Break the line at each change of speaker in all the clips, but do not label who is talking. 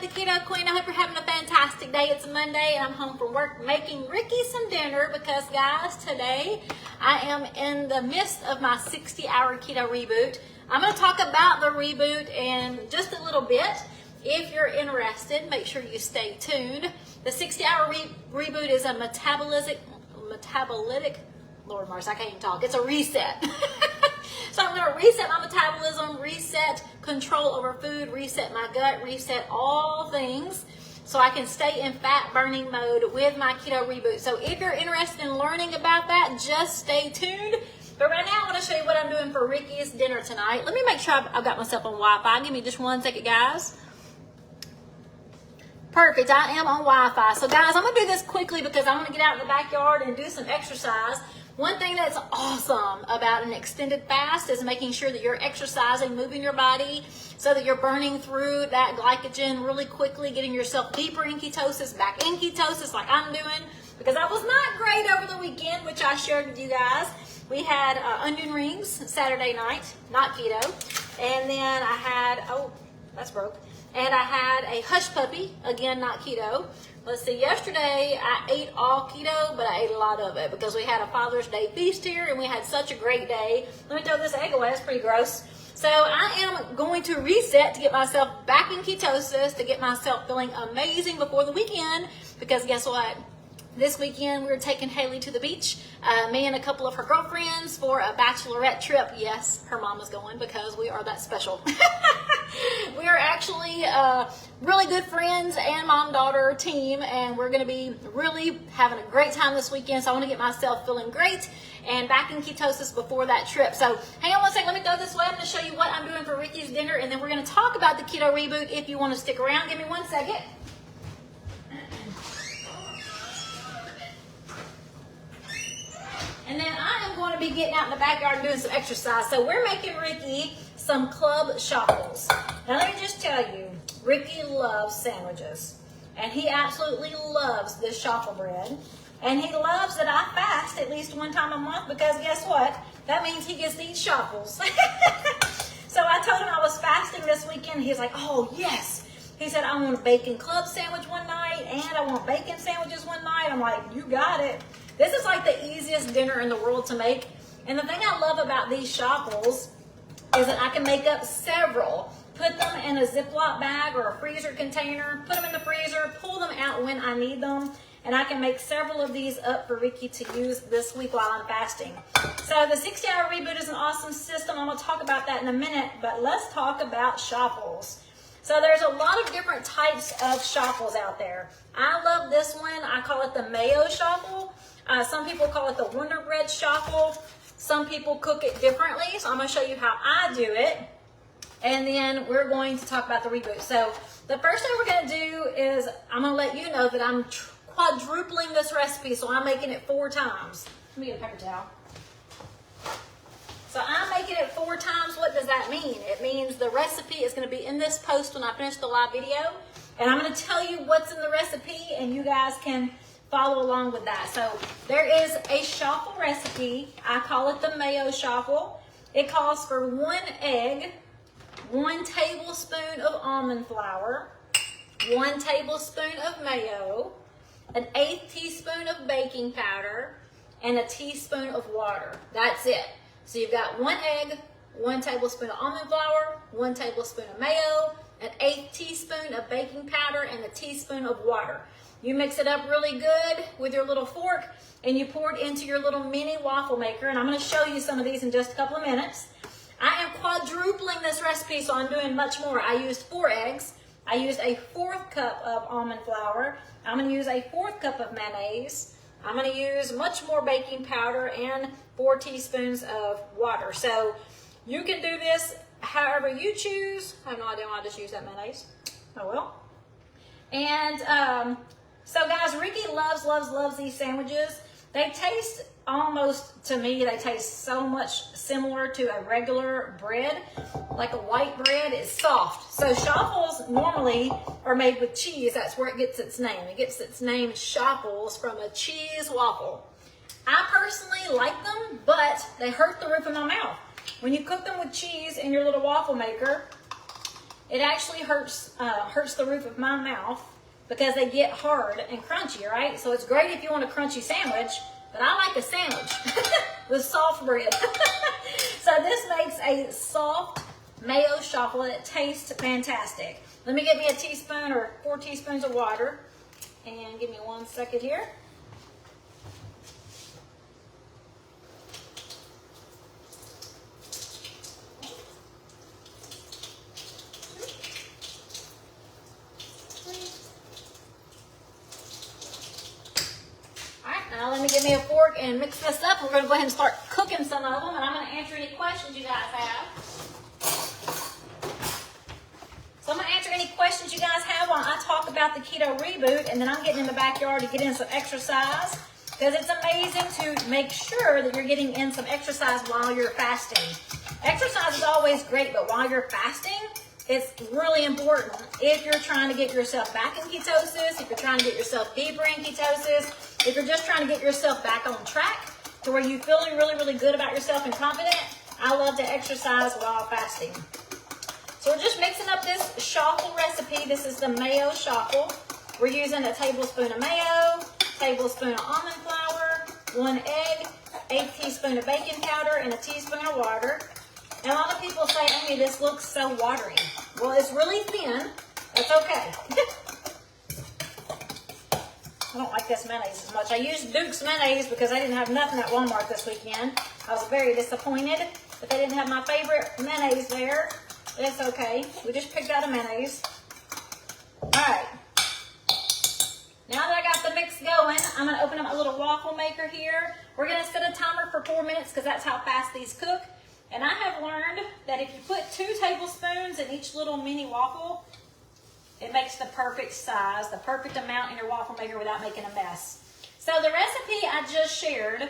the Keto Queen. I hope you're having a fantastic day. It's Monday and I'm home from work making Ricky some dinner because, guys, today I am in the midst of my 60-hour keto reboot. I'm going to talk about the reboot in just a little bit. If you're interested, make sure you stay tuned. The 60-hour reboot is a metabolitic, Lord Mars, I can't even talk. It's a reset. So I'm going to reset my metabolism, reset control over food, reset my gut, reset all things so I can stay in fat burning mode with my keto reboot. So if you're interested in learning about that, just stay tuned. But right now I want to show you what I'm doing for Ricky's dinner tonight. Let me make sure I've got myself on Wi-Fi. Give me just 1 second, guys. Perfect, I am on Wi-Fi. So guys, I'm going to do this quickly because I want to get out in the backyard and do some exercise. One thing that's awesome about an extended fast is making sure that you're exercising, moving your body so that you're burning through that glycogen really quickly, getting yourself deeper in ketosis, back in ketosis like I'm doing, because I was not great over the weekend, which I shared with you guys. We had onion rings Saturday night, not keto, and then I had, oh, that's broke, and I had a hush puppy, again, not keto. Let's see, yesterday I ate all keto, but I ate a lot of it because we had a Father's Day feast here and we had such a great day. Let me throw this egg away, it's pretty gross. So I am going to reset to get myself back in ketosis, to get myself feeling amazing before the weekend, because guess what? This weekend we're taking Haley to the beach, me and a couple of her girlfriends for a bachelorette trip. Yes, her mama's going because we are that special. We are actually really good friends and mom-daughter team, and we're going to be really having a great time this weekend. So I want to get myself feeling great and back in ketosis before that trip. So hang on 1 second, let me throw this away. I'm going to show you what I'm doing for Ricky's dinner, and then we're going to talk about the keto reboot if you want to stick around. Give me 1 second. And then I am going to be getting out in the backyard and doing some exercise. So we're making Ricky some club Chaffles. Now let me just tell you, Ricky loves sandwiches. And he absolutely loves this Chaffle bread. And he loves that I fast at least 1 time a month because guess what? That means he gets to eat Chaffles. So I told him I was fasting this weekend. He's like, oh yes. He said, I want a bacon club sandwich one night and I want bacon sandwiches one night. I'm like, you got it. This is like the easiest dinner in the world to make. And the thing I love about these Chaffles is that I can make up several. Put them in a Ziploc bag or a freezer container, put them in the freezer, pull them out when I need them, and I can make several of these up for Ricky to use this week while I'm fasting. So the 60-hour reboot is an awesome system. I'm going to talk about that in a minute, but let's talk about Chaffles. So there's a lot of different types of Chaffles out there. I love this one. I call it the Mayo Chaffle. Some people call it the Wonder Bread Chaffle. Some people cook it differently. So I'm going to show you how I do it. And then we're going to talk about the reboot. So the first thing we're going to do is I'm going to let you know that I'm quadrupling this recipe. So I'm making it 4 times. Let me get a paper towel. So I'm making it 4 times. What does that mean? It means the recipe is going to be in this post when I finish the live video. And I'm going to tell you what's in the recipe and you guys can follow along with that. So there is a Chaffle recipe. I call it the Mayo Chaffle. It calls for 1 egg, 1 tablespoon of almond flour, 1 tablespoon of mayo, an 1/8 teaspoon of baking powder, and a teaspoon of water. That's it. So you've got 1 egg, 1 tablespoon of almond flour, 1 tablespoon of mayo, an 1/8 teaspoon of baking powder, and a teaspoon of water. You mix it up really good with your little fork and you pour it into your little mini waffle maker. And I'm going to show you some of these in just a couple of minutes. I am quadrupling this recipe, so I'm doing much more. I used 4 eggs. I used a 1/4 cup of almond flour. I'm going to use a 1/4 cup of mayonnaise. I'm going to use much more baking powder and 4 teaspoons of water. So you can do this however you choose. I have no idea why I just used that mayonnaise. Oh well. And so guys, Ricky loves these sandwiches. They taste almost, to me, they taste so much similar to a regular bread. Like a white bread is soft. So Chaffles normally are made with cheese. That's where it gets its name. It gets its name Chaffles from a cheese waffle. I personally like them, but they hurt the roof of my mouth. When you cook them with cheese in your little waffle maker, it actually hurts the roof of my mouth because they get hard and crunchy, right? So it's great if you want a crunchy sandwich, but I like a sandwich with soft bread. So this makes a soft mayo chaffle. It tastes fantastic. Let me get me a teaspoon or 4 teaspoons of water, and give me 1 second here. Now let me give me a fork and mix this up. We're going to go ahead and start cooking some of them, and I'm going to answer any questions you guys have. So I'm going to answer any questions you guys have while I talk about the keto reboot, and then I'm getting in the backyard to get in some exercise, because it's amazing to make sure that you're getting in some exercise while you're fasting. Exercise is always great, but while you're fasting, it's really important if you're trying to get yourself back in ketosis, if you're trying to get yourself deeper in ketosis, if you're just trying to get yourself back on track to where you're feeling really, really good about yourself and confident. I love to exercise while fasting. So we're just mixing up this chaffle recipe. This is the mayo chaffle. We're using a tablespoon of mayo, tablespoon of almond flour, 1 egg, 1/8 teaspoon of baking powder, and a teaspoon of water. And a lot of people say, Amy, this looks so watery. Well, it's really thin. That's okay. I don't like this mayonnaise as much. I used Duke's mayonnaise because I didn't have nothing at Walmart this weekend. I was very disappointed that they didn't have my favorite mayonnaise there. But it's okay. We just picked out a mayonnaise. All right. Now that I got the mix going, I'm going to open up my little waffle maker here. We're going to set a timer for 4 minutes because that's how fast these cook. And I have learned that if you put 2 tablespoons in each little mini waffle, it makes the perfect size, the perfect amount in your waffle maker without making a mess. So the recipe I just shared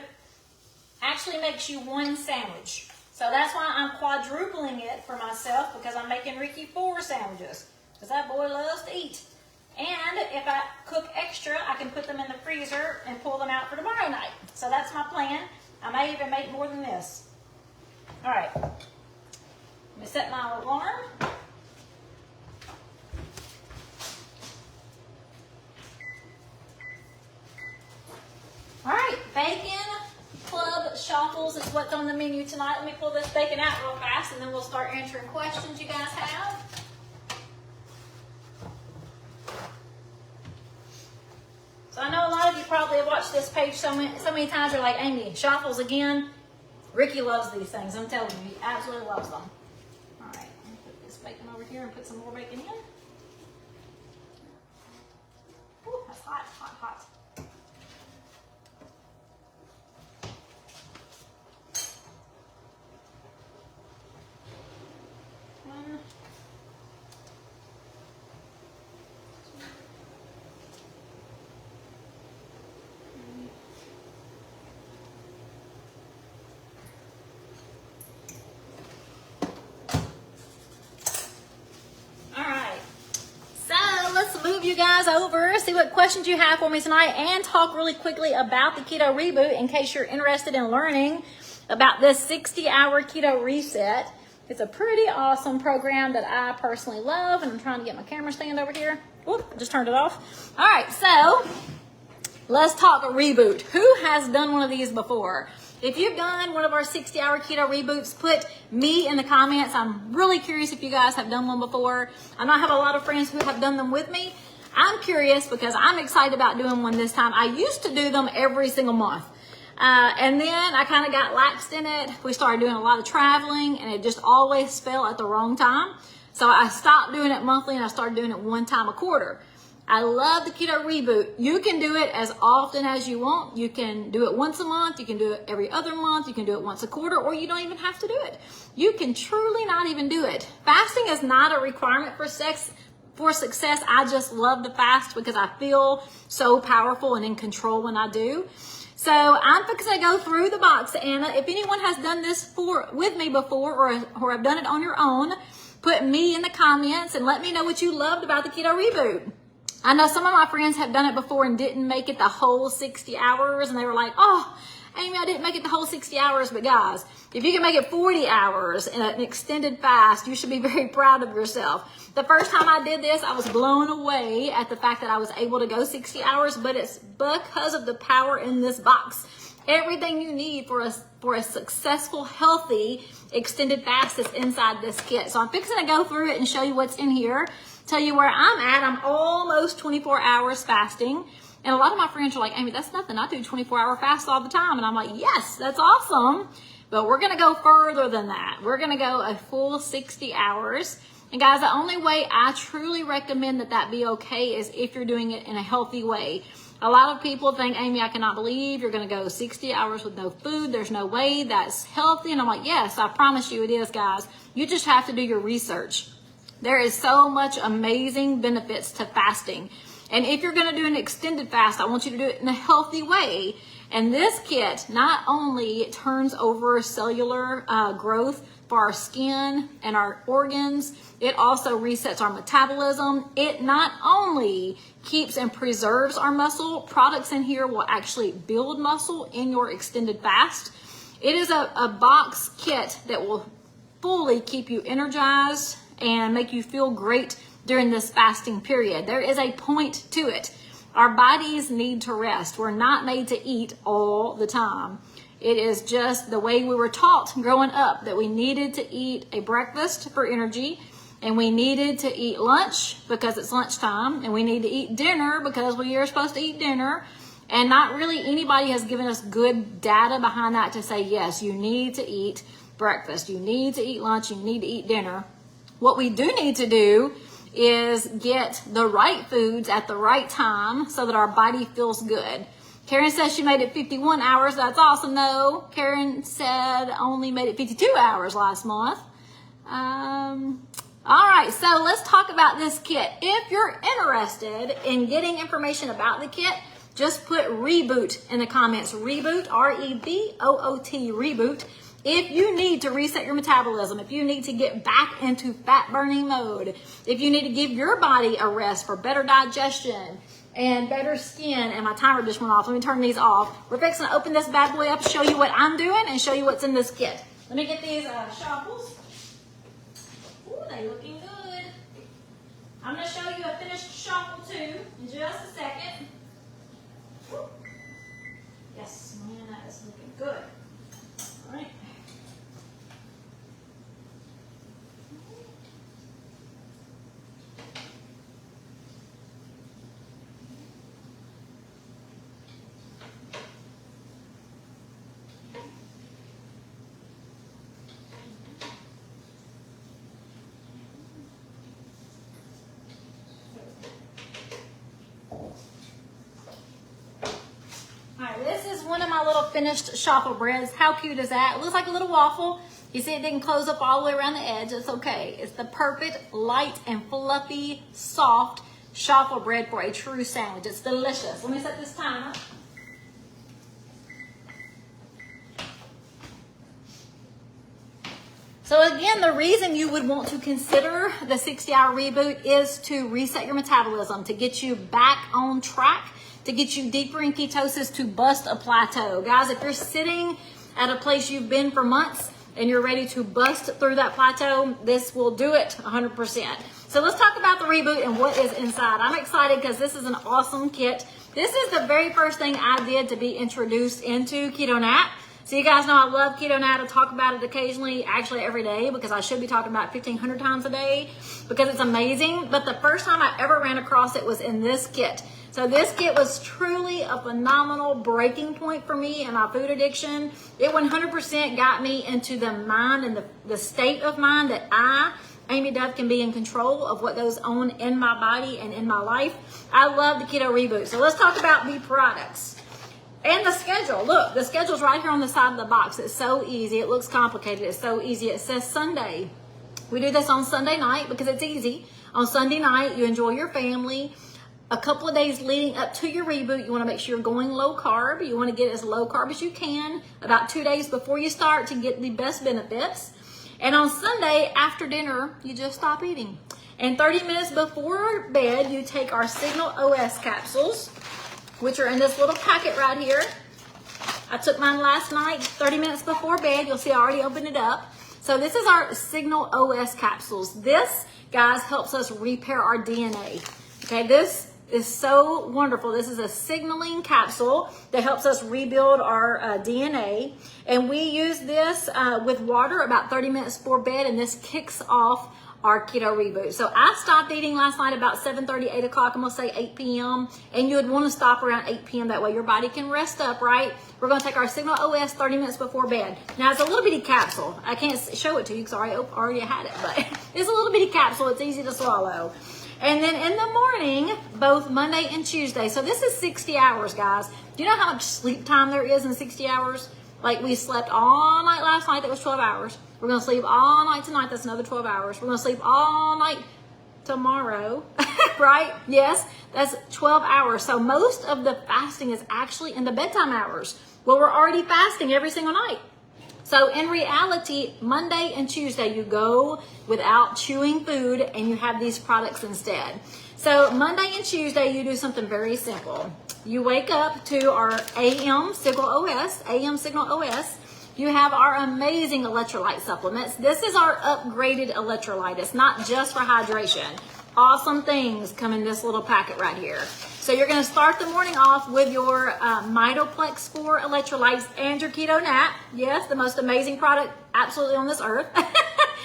actually makes you 1 sandwich. So that's why I'm quadrupling it for myself, because I'm making Ricky 4 sandwiches, because that boy loves to eat. And if I cook extra, I can put them in the freezer and pull them out for tomorrow night. So that's my plan. I may even make more than this. All right, let me set my alarm. All right, bacon club chaffles is what's on the menu tonight. Let me pull this bacon out real fast, and then we'll start answering questions you guys have. So I know a lot of you probably have watched this page so many times. You're like, Amy, chaffles again? Ricky loves these things. I'm telling you, he absolutely loves them. All right, let me put this bacon over here and put some more bacon in. Ooh, that's hot, hot, hot. You guys over, see what questions you have for me tonight, and talk really quickly about the keto reboot in case you're interested in learning about this 60-hour keto reset. It's a pretty awesome program that I personally love, and I'm trying to get my camera stand over here. Whoop, I just turned it off. All right, so let's talk a reboot. Who has done one of these before? If you've done one of our 60-hour keto reboots, put me in the comments. I'm really curious if you guys have done one before. I know I have a lot of friends who have done them with me. I'm curious because I'm excited about doing one this time. I used to do them every single month. And then I kind of got laxed in it. We started doing a lot of traveling, and it just always fell at the wrong time. So I stopped doing it monthly, and I started doing it 1 time a quarter. I love the keto reboot. You can do it as often as you want. You can do it once a month. You can do it every other month. You can do it once a quarter, or you don't even have to do it. You can truly not even do it. Fasting is not a requirement for success. I just love to fast because I feel so powerful and in control when I do. So I'm fixing to go through the box, Anna. If anyone has done this with me before, or have done it on your own, put me in the comments and let me know what you loved about the keto reboot. I know some of my friends have done it before and didn't make it the whole 60 hours, and they were like, oh, Amy, I didn't make it the whole 60 hours, but guys, if you can make it 40 hours in an extended fast, you should be very proud of yourself. The first time I did this, I was blown away at the fact that I was able to go 60 hours, but it's because of the power in this box. Everything you need for a successful, healthy, extended fast is inside this kit. So I'm fixing to go through it and show you what's in here, tell you where I'm at. I'm almost 24 hours fasting. And a lot of my friends are like, Amy, that's nothing. I do 24-hour fasts all the time. And I'm like, yes, that's awesome. But we're going to go further than that. We're going to go a full 60 hours. And guys, the only way I truly recommend that be okay is if you're doing it in a healthy way. A lot of people think, Amy, I cannot believe you're going to go 60 hours with no food. There's no way that's healthy. And I'm like, yes, I promise you it is, guys. You just have to do your research. There is so much amazing benefits to fasting. And if you're going to do an extended fast, I want you to do it in a healthy way. And this kit not only turns over cellular growth for our skin and our organs, it also resets our metabolism. It not only keeps and preserves our muscle, products in here will actually build muscle in your extended fast. It is a box kit that will fully keep you energized and make you feel great during this fasting period. There is a point to it. Our bodies need to rest. We're not made to eat all the time. It is just the way we were taught growing up that we needed to eat a breakfast for energy, and we needed to eat lunch because it's lunchtime, and we need to eat dinner because we are supposed to eat dinner. And not really anybody has given us good data behind that to say, yes, you need to eat breakfast, you need to eat lunch, you need to eat dinner. What we do need to do is get the right foods at the right time so that our body feels good. Karen says she made it 51 hours. That's awesome. No, Karen said only made it 52 hours last month. All right, so let's talk about this kit. If you're interested in getting information about the kit, just put reboot in the comments. Reboot, R-E-B-O-O-T, reboot. If you need to reset your metabolism, if you need to get back into fat burning mode, if you need to give your body a rest for better digestion and better skin, and my timer just went off. Let me turn these off. We're fixing to open this bad boy up, show you what I'm doing, and show you what's in this kit. Let me get these Chaffles. Ooh, they looking good. I'm going to show you a finished Chaffle too in just a second. Woo. Yes, man, that is looking good. All right. This is one of my little finished Chaffle breads. How cute is that? It looks like a little waffle. You see it didn't close up all the way around the edge. It's okay. It's the perfect light and fluffy, soft Chaffle bread for a true sandwich. It's delicious. Let me set this timer. So again, the reason you would want to consider the 60-hour reboot is to reset your metabolism, to get you back on track, to get you deeper in ketosis, to bust a plateau. Guys, if you're sitting at a place you've been for months and you're ready to bust through that plateau, this will do it 100%. So let's talk about the reboot and what is inside. I'm excited because this is an awesome kit. This is the very first thing I did to be introduced into Keto Nat. So you guys know I love Keto Nat. I talk about it occasionally, actually every day, because I should be talking about it 1,500 times a day because it's amazing. But the first time I ever ran across it was in this kit. So this kit was truly a phenomenal breaking point for me and my food addiction. It 100% got me into the mind and the state of mind that I, Amy Dove, can be in control of what goes on in my body and in my life. I love the Keto Reboot. So let's talk about the products. And the schedule. Look, the schedule's right here on the side of the box. It's so easy. It looks complicated. It's so easy. It says Sunday. We do this on Sunday night because it's easy. On Sunday night, you enjoy your family. A couple of days leading up to your reboot, you want to make sure you're going low carb. You want to get as low carb as you can about 2 days before you start to get the best benefits. And on Sunday, after dinner, you just stop eating. And 30 minutes before bed, you take our Signal OS capsules, which are in this little packet right here. I took mine last night, 30 minutes before bed. You'll see I already opened it up. So this is our Signal OS capsules. This, guys, helps us repair our DNA. Okay, this is so wonderful. This is a signaling capsule that helps us rebuild our DNA. And we use this with water about 30 minutes before bed, and this kicks off our keto reboot. So I stopped eating last night about 7:30, 8 o'clock. I'm gonna say 8 p.m. And you would want to stop around 8 p.m. That way your body can rest up, right? We're gonna take our Signal OS 30 minutes before bed. Now it's a little bitty capsule. I can't show it to you because I already had it, but it's a little bitty capsule. It's easy to swallow. And then in the morning, both Monday and Tuesday. So this is 60 hours, guys. Do you know how much sleep time there is in 60 hours? Like we slept all night last night, that was 12 hours. We're gonna sleep all night tonight, that's another 12 hours. We're gonna sleep all night tomorrow, right? Yes, that's 12 hours. So most of the fasting is actually in the bedtime hours. Well, we're already fasting every single night. So in reality, Monday and Tuesday, you go without chewing food and you have these products instead. So Monday and Tuesday, you do something very simple. You wake up to our AM Signal OS. You have our amazing electrolyte supplements. This is our upgraded electrolyte. It's not just for hydration. Awesome things come in this little packet right here. So you're gonna start the morning off with your Mitoplex 4 electrolytes and your Keto Nat. Yes, the most amazing product absolutely on this earth.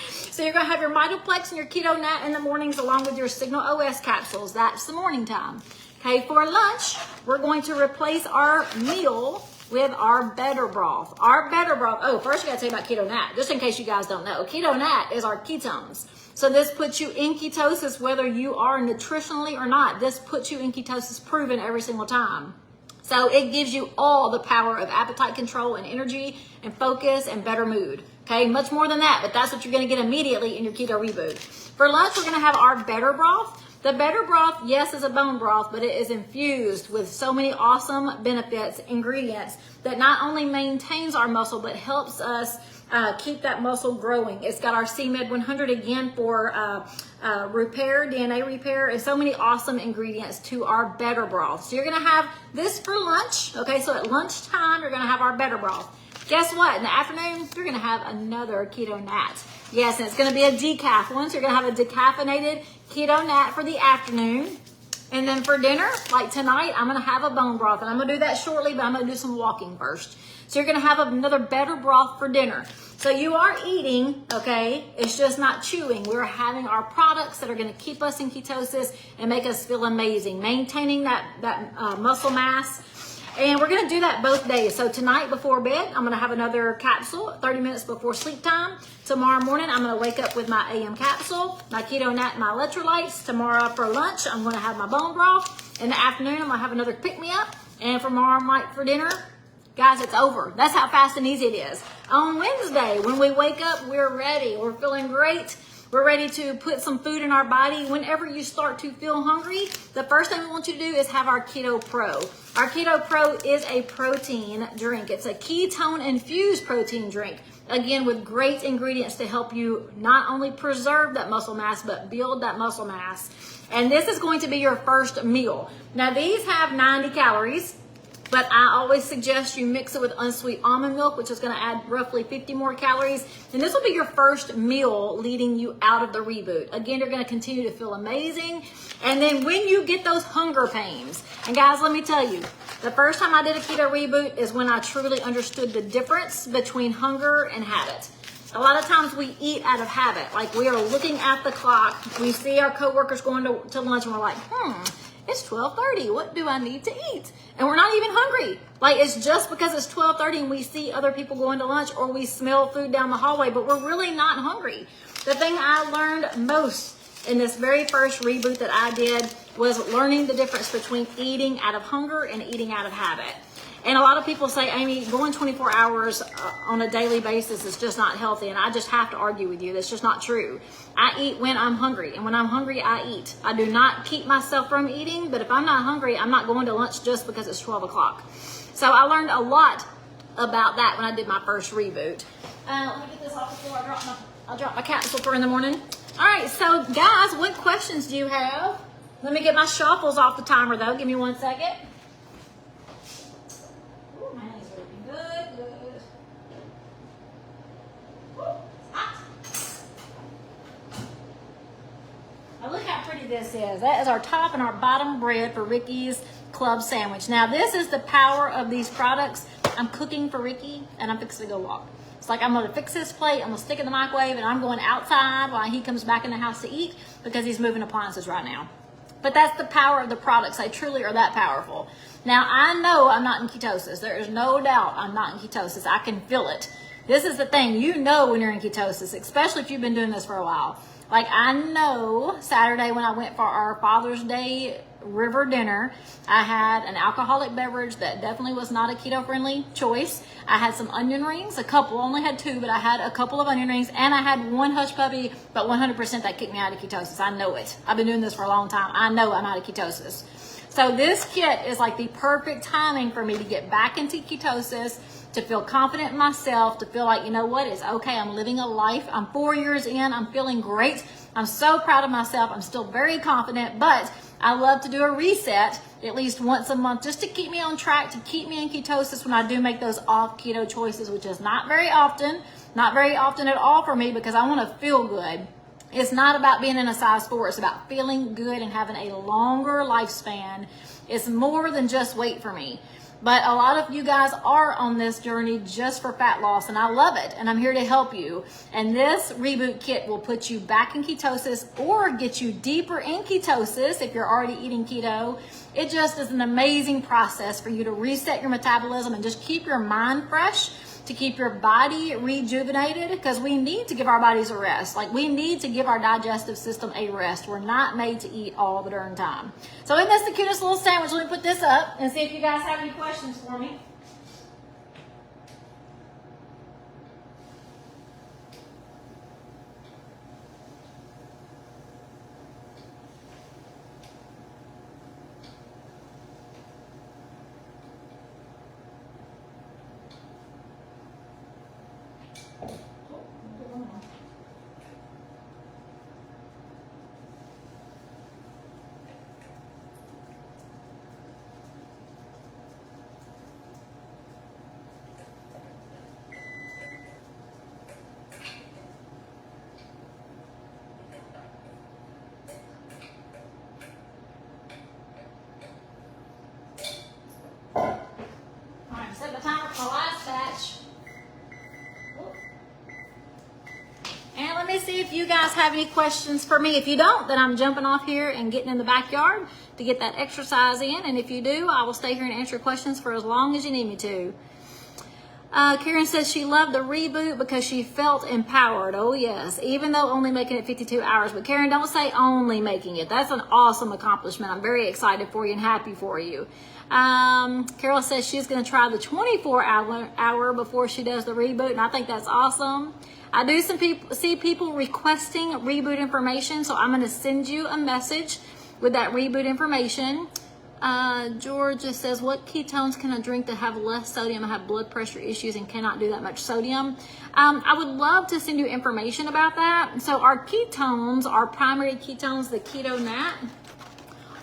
So you're gonna have your Mitoplex and your Keto Nat in the mornings along with your Signal OS capsules. That's the morning time. Okay, for lunch, we're going to replace our meal with our Better Broth. Our Better Broth, oh, first we gotta tell you about Keto Nat, just in case you guys don't know. Keto Nat is our ketones. So this puts you in ketosis whether you are nutritionally or not. This puts you in ketosis, proven every single time. So it gives you all the power of appetite control and energy and focus and better mood. Okay, much more than that, but that's what you're gonna get immediately in your keto reboot. For lunch, we're gonna have our Better Broth. The Better Broth, yes, is a bone broth, but it is infused with so many awesome benefits, ingredients that not only maintains our muscle, but helps us keep that muscle growing. It's got our CMed 100 again for repair, DNA repair, and so many awesome ingredients to our Better Broth. So you're gonna have this for lunch. Okay, so at lunchtime, you're gonna have our Better Broth. Guess what? In the afternoon, you're gonna have another Keto Nat. Yes, and it's gonna be a decaf one. So you're gonna have a decaffeinated Keto Nat for the afternoon. And then for dinner, like tonight, I'm gonna have a bone broth. And I'm gonna do that shortly, but I'm gonna do some walking first. So you're gonna have another Better Broth for dinner. So you are eating, okay? It's just not chewing. We're having our products that are gonna keep us in ketosis and make us feel amazing, maintaining that muscle mass. And we're gonna do that both days. So tonight before bed, I'm gonna have another capsule, 30 minutes before sleep time. Tomorrow morning, I'm gonna wake up with my AM capsule, my Keto Nat, and my electrolytes. Tomorrow for lunch, I'm gonna have my bone broth. In the afternoon, I'm gonna have another pick-me-up. And tomorrow night for dinner, guys, it's over. That's how fast and easy it is. On Wednesday, when we wake up, we're ready. We're feeling great. We're ready to put some food in our body. Whenever you start to feel hungry, the first thing we want you to do is have our Keto Pro. Our Keto Pro is a protein drink. It's a ketone-infused protein drink. Again, with great ingredients to help you not only preserve that muscle mass, but build that muscle mass. And this is going to be your first meal. Now, these have 90 calories. But I always suggest you mix it with unsweet almond milk, which is going to add roughly 50 more calories. And this will be your first meal leading you out of the reboot. Again, you're going to continue to feel amazing. And then when you get those hunger pains, and guys, let me tell you, the first time I did a keto reboot is when I truly understood the difference between hunger and habit. A lot of times we eat out of habit. Like we are looking at the clock. We see our coworkers going to lunch and we're like, it's 12:30. What do I need to eat? And we're not even hungry. Like it's just because it's 12:30 and we see other people going to lunch or we smell food down the hallway, but we're really not hungry. The thing I learned most in this very first reboot that I did was learning the difference between eating out of hunger and eating out of habit. And a lot of people say, Amy, going 24 hours on a daily basis is just not healthy. And I just have to argue with you. That's just not true. I eat when I'm hungry. And when I'm hungry, I eat. I do not keep myself from eating. But if I'm not hungry, I'm not going to lunch just because it's 12 o'clock. So I learned a lot about that when I did my first reboot. Let me get this off before I drop my capsule for in the morning. All right, so guys, what questions do you have? Let me get my Chaffles off the timer though. Give me 1 second. Ooh, my knees are looking good. who this is. That is our top and our bottom bread for Ricky's club sandwich. Now, this is the power of these products. I'm cooking for Ricky, and I'm fixing to go walk. It's like I'm going to fix his plate, I'm going to stick it in the microwave, and I'm going outside while he comes back in the house to eat because he's moving appliances right now. But that's the power of the products. They truly are that powerful. Now, I know I'm not in ketosis. There is no doubt I'm not in ketosis. I can feel it. This is the thing. You know when you're in ketosis, especially if you've been doing this for a while. Like, I know Saturday when I went for our Father's Day river dinner, I had an alcoholic beverage that definitely was not a keto-friendly choice. I had some onion rings, a couple, only had 2, but I had a couple of onion rings, and I had 1 hush puppy, but 100% that kicked me out of ketosis. I know it. I've been doing this for a long time. I know I'm out of ketosis. So this kit is like the perfect timing for me to get back into ketosis, to feel confident in myself, to feel like, you know what, it's okay. I'm living a life. I'm 4 years in. I'm feeling great. I'm so proud of myself. I'm still very confident, but I love to do a reset at least once a month just to keep me on track, to keep me in ketosis when I do make those off keto choices, which is not very often at all for me, because I want to feel good. It's not about being in a size 4. It's about feeling good and having a longer lifespan. It's more than just weight for me. But a lot of you guys are on this journey just for fat loss, and I love it, and I'm here to help you. And this reboot kit will put you back in ketosis or get you deeper in ketosis if you're already eating keto. It just is an amazing process for you to reset your metabolism and just keep your mind fresh, to keep your body rejuvenated, because we need to give our bodies a rest. Like, we need to give our digestive system a rest. We're not made to eat all the darn time. So isn't this the cutest little sandwich? Let me put this up and see if you guys have any questions for me. Set the timer for my last batch. And let me see if you guys have any questions for me. If you don't, then I'm jumping off here and getting in the backyard to get that exercise in. And if you do, I will stay here and answer questions for as long as you need me to. Karen says she loved the reboot because she felt empowered. Oh yes, even though only making it 52 hours. But Karen, don't say only making it. That's an awesome accomplishment. I'm very excited for you and happy for you. Carol says she's going to try the 24-hour before she does the reboot, and I think that's awesome. I do see people requesting reboot information, so I'm going to send you a message with that reboot information. Georgia says, what ketones can I drink to have less sodium? I have blood pressure issues and cannot do that much sodium. I would love to send you information about that. So our ketones, our primary ketones, the Keto Nat,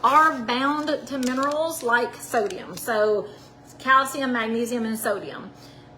are bound to minerals like sodium. So calcium, magnesium, and sodium.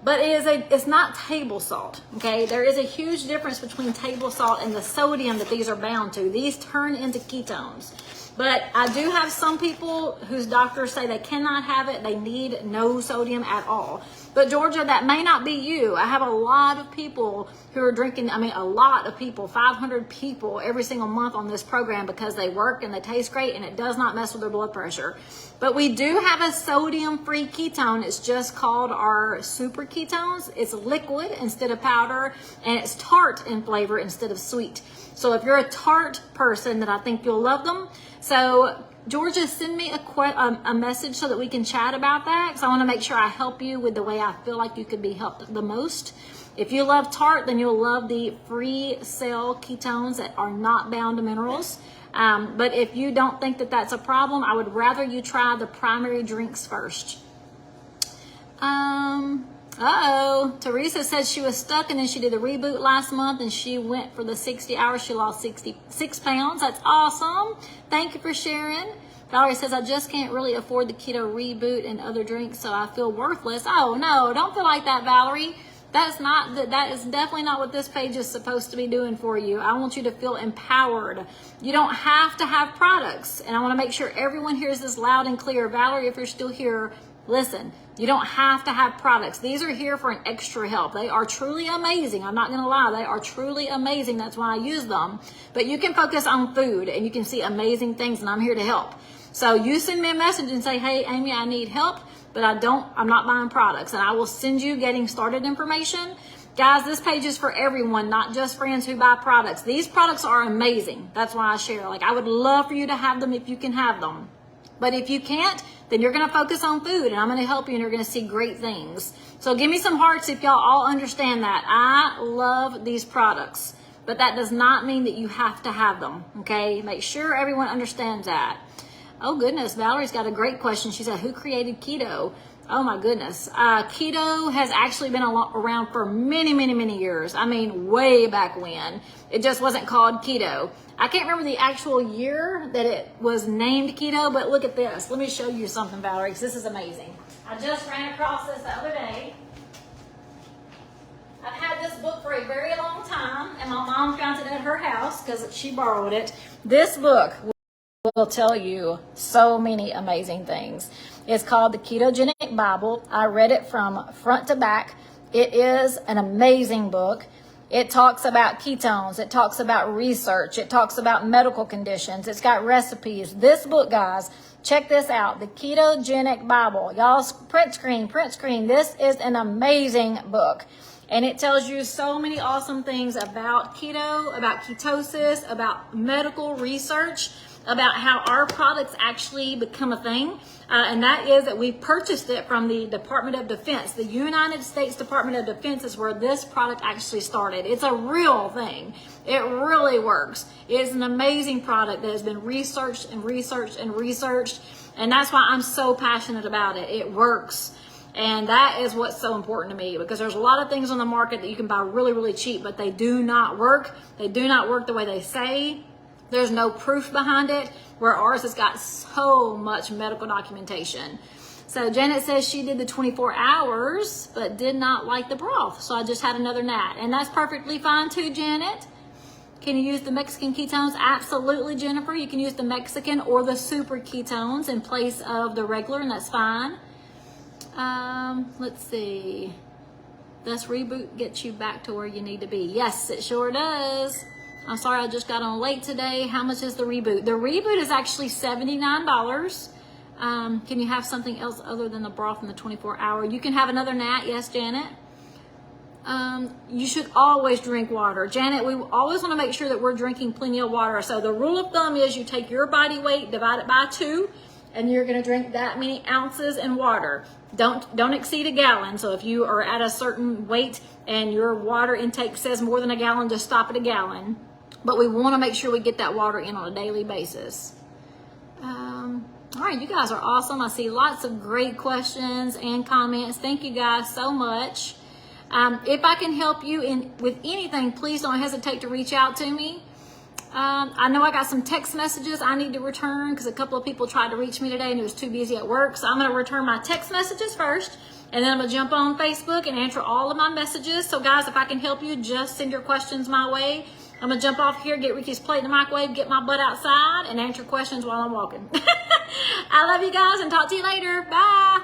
But it's not table salt, okay? There is a huge difference between table salt and the sodium that these are bound to. These turn into ketones. But I do have some people whose doctors say they cannot have it. They need no sodium at all. But Georgia, that may not be you. I have a lot of people who are drinking, a lot of people, 500 people every single month on this program because they work and they taste great and it does not mess with their blood pressure. But we do have a sodium-free ketone. It's just called our super ketones. It's liquid instead of powder, and it's tart in flavor instead of sweet. So if you're a tart person, then I think you'll love them. So Georgia, send me a message so that we can chat about that, because I want to make sure I help you with the way I feel like you could be helped the most. If you love tart, then you'll love the free cell ketones that are not bound to minerals. But if you don't think that that's a problem, I would rather you try the primary drinks first. Teresa said she was stuck and then she did a reboot last month and she went for the 60 hours. She lost 66 pounds. That's awesome. Thank you for sharing. Valerie says, I just can't really afford the keto reboot and other drinks, so I feel worthless. Oh, no, don't feel like that, Valerie. That is definitely not what this page is supposed to be doing for you. I want you to feel empowered. You don't have to have products. And I want to make sure everyone hears this loud and clear. Valerie, if you're still here, listen, you don't have to have products. These are here for an extra help. They are truly amazing. I'm not going to lie. They are truly amazing. That's why I use them. But you can focus on food and you can see amazing things, and I'm here to help. So you send me a message and say, hey, Amy, I need help, but I'm not buying products, and I will send you getting started information. Guys, this page is for everyone, not just friends who buy products. These products are amazing. That's why I share. Like, I would love for you to have them if you can have them. But if you can't, then you're going to focus on food, and I'm going to help you, and you're going to see great things. So give me some hearts if y'all all understand that. I love these products, but that does not mean that you have to have them, okay? Make sure everyone understands that. Oh, goodness. Valerie's got a great question. She said, who created keto? Oh, my goodness. Keto has actually been around for many, many, many years. I mean, way back when. It just wasn't called keto. I can't remember the actual year that it was named keto, but look at this. Let me show you something, Valerie, because this is amazing. I just ran across this the other day. I've had this book for a very long time, and my mom found it at her house because she borrowed it. This book will tell you so many amazing things. It's called the Ketogenic Bible. I read it from front to back. It is an amazing book. It talks about ketones. It talks about research. It talks about medical conditions. It's got recipes. This book, guys, check this out. The Ketogenic Bible. Y'all, print screen. This is an amazing book. And it tells you so many awesome things about keto, about ketosis, about medical research, about how our products actually become a thing. And that is that we purchased it from the Department of Defense. The United States Department of Defense is where this product actually started. It's a real thing. It really works. It's an amazing product that has been researched and researched and researched. And that's why I'm so passionate about it. It works. And that is what's so important to me, because there's a lot of things on the market that you can buy really, really cheap, but they do not work. They do not work the way they say. There's no proof behind it, where ours has got so much medical documentation. So Janet says she did the 24 hours, but did not like the broth. So I just had another nat. And that's perfectly fine too, Janet. Can you use the Mexican ketones? Absolutely, Jennifer. You can use the Mexican or the super ketones in place of the regular, and that's fine. Let's see. Does Reboot get you back to where you need to be? Yes, it sure does. I'm sorry, I just got on late today. How much is the Reboot? The Reboot is actually $79. Can you have something else other than the broth and the 24-hour? You can have another nat. Yes, Janet. You should always drink water. Janet, we always want to make sure that we're drinking plenty of water. So the rule of thumb is you take your body weight, divide it by 2, and you're going to drink that many ounces in water. Don't exceed a gallon. So if you are at a certain weight and your water intake says more than a gallon, just stop at a gallon. But we want to make sure we get that water in on a daily basis. All right, you guys are awesome. I see lots of great questions and comments. Thank you guys so much. If I can help you with anything, please don't hesitate to reach out to me. I know I got some text messages I need to return because a couple of people tried to reach me today and it was too busy at work. So I'm going to return my text messages first, and then I'm going to jump on Facebook and answer all of my messages. So guys, if I can help you, just send your questions my way. I'm going to jump off here, get Ricky's plate in the microwave, get my butt outside, and answer questions while I'm walking. I love you guys, and talk to you later. Bye.